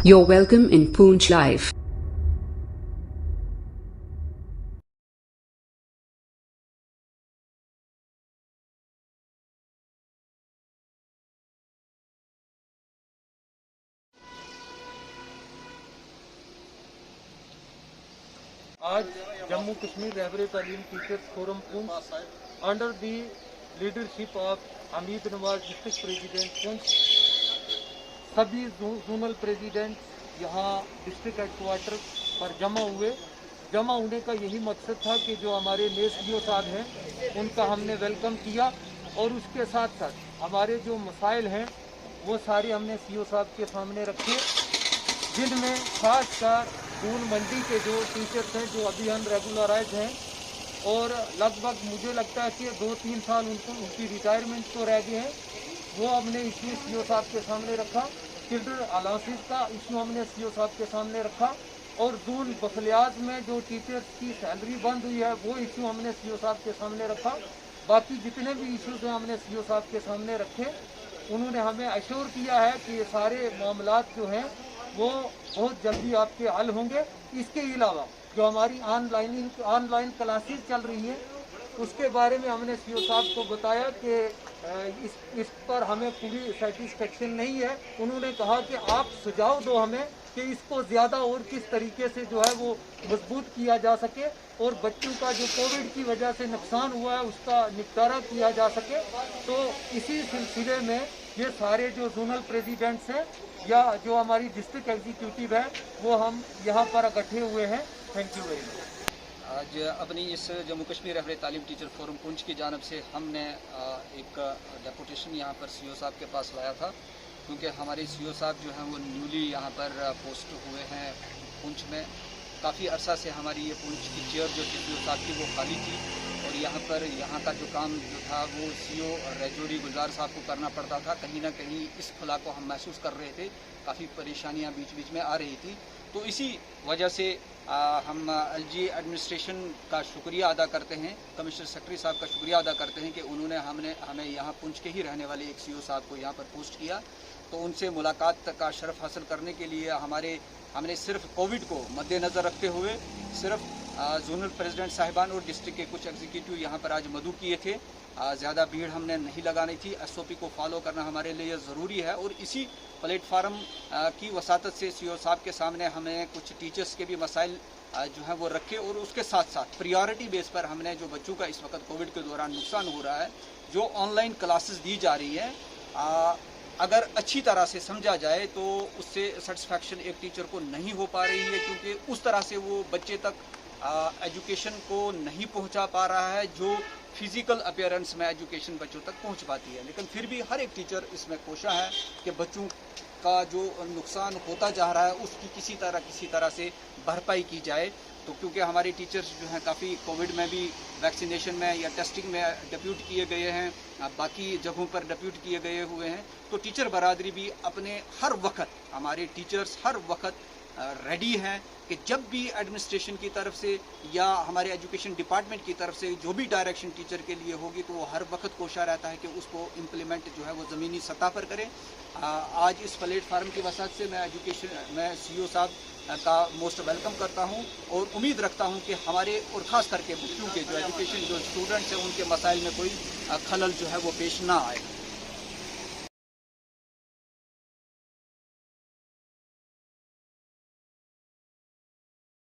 You're welcome in Poonch Live. आज जम्मू कश्मीर रहबर तालीम teachers forum Poonch under the leadership of Hamid Nawaz district president Poonch, सभी zonal president यहाँ district headquarter पर जमा होने का यही मकसद था कि जो हमारे नए सीओ साहब हैं उनका हमने वेलकम किया और उसके साथ साथ हमारे जो मसाइल हैं वो सारे हमने सीओ साहब के सामने रखे, जिनमें खासकर दून मंडी के जो टीचर्स हैं जो अभी अनरेगुलराइज हैं और लगभग मुझे लगता है कि 2-3 साल उनकी रिटायरमेंट तो रह गए हैं, वो हमने इशू सीओ साहब के सामने रखा। चिल्ड्रन अलाउंसेस का इशू हमने सीओ साहब के सामने रखा और दून बखलियाज में जो टीचर्स की सैलरी बंद हुई है वो इशू हमने सीओ साहब के सामने रखा। बाकी जितने भी इशूज़ हैं हमने सीओ साहब के सामने रखे। उन्होंने हमें अश्योर किया है कि ये सारे मामलात जो हैं वो बहुत जल्दी आपके हल होंगे। इसके अलावा जो हमारी ऑनलाइन क्लासेस चल रही हैं उसके बारे में हमने सीओ साहब को बताया कि इस पर हमें पूरी सेटिस्फेक्शन नहीं है। उन्होंने कहा कि आप सुझाव दो हमें कि इसको ज़्यादा और किस तरीके से जो है वो मजबूत किया जा सके और बच्चों का जो कोविड की वजह से नुकसान हुआ है उसका निपटारा किया जा सके। तो इसी सिलसिले में ये सारे जो जोनल प्रेसिडेंट्स हैं या जो हमारी डिस्ट्रिक्ट एग्जीक्यूटिव है वो हम यहाँ पर इकट्ठे हुए हैं। Thank you very much. आज अपनी इस जम्मू कश्मीर रहबर तालीम टीचर फोरम पुंछ की जानब से हमने एक डेपुटेशन यहाँ पर सीओ साहब के पास लाया था, क्योंकि हमारे सीओ साहब जो हैं वो न्यूली यहाँ पर पोस्ट हुए हैं पुंछ में। काफ़ी अरसा से हमारी ये पुंछ की चेयर जो थी सीओ साहब की वो खाली थी और यहाँ का जो काम जो था वो सीओ रजौरी गुलजार साहब को करना पड़ता था। कहीं ना कहीं इस खुला को हम महसूस कर रहे थे, काफ़ी परेशानियाँ बीच बीच में आ रही थी। तो इसी वजह से हम एलजी एडमिनिस्ट्रेशन का शुक्रिया अदा करते हैं, कमिश्नर सेक्रेटरी साहब का शुक्रिया अदा करते हैं कि उन्होंने हमें यहाँ पुंछ के ही रहने वाले एक सीओ साहब को यहाँ पर पोस्ट किया। तो उनसे मुलाकात का शरफ हासिल करने के लिए हमने सिर्फ कोविड को मद्देनज़र रखते हुए सिर्फ जोनल प्रेसिडेंट साहिबान और डिस्ट्रिक्ट के कुछ एग्जीक्यूटिव यहाँ पर आज मदऊ किए थे। ज़्यादा भीड़ हमने नहीं लगानी थी। एसओपी को फॉलो करना हमारे लिए ज़रूरी है और इसी प्लेटफार्म की वसातत से सीओ साहब के सामने हमें कुछ टीचर्स के भी मसाइल जो है वो रखे और उसके साथ साथ प्रियॉरिटी बेस पर हमने जो बच्चों का इस वक्त कोविड के दौरान नुकसान हो रहा है, जो ऑनलाइन क्लासेस दी जा रही हैं, अगर अच्छी तरह से समझा जाए तो उससे सेटिस्फैक्शन एक टीचर को नहीं हो पा रही है, क्योंकि उस तरह से वो बच्चे तक एजुकेशन को नहीं पहुंचा पा रहा है जो फिज़िकल अपीयरेंस में एजुकेशन बच्चों तक पहुंच पाती है। लेकिन फिर भी हर एक टीचर इसमें कोशा है कि बच्चों का जो नुकसान होता जा रहा है उसकी किसी तरह से भरपाई की जाए। तो क्योंकि हमारे टीचर्स जो हैं काफ़ी कोविड में भी वैक्सीनेशन में या टेस्टिंग में डिप्यूट किए गए हैं, बाकी जगहों पर डिप्यूट किए गए हुए हैं, तो टीचर बरादरी भी अपने हर वक्त, हमारे टीचर्स हर वक्त रेडी हैं कि जब भी एडमिनिस्ट्रेशन की तरफ से या हमारे एजुकेशन डिपार्टमेंट की तरफ से जो भी डायरेक्शन टीचर के लिए होगी तो वो हर वक्त कोशा रहता है कि उसको इम्प्लीमेंट जो है वो ज़मीनी सतह पर करें। आज इस प्लेटफार्म की वजह से मैं सीओ साहब का मोस्ट वेलकम करता हूं और उम्मीद रखता हूं कि हमारे और ख़ास करके बच्चों के जो एजुकेशन जो स्टूडेंट्स हैं उनके मसाइल में कोई खलल जो है वो पेश ना आए।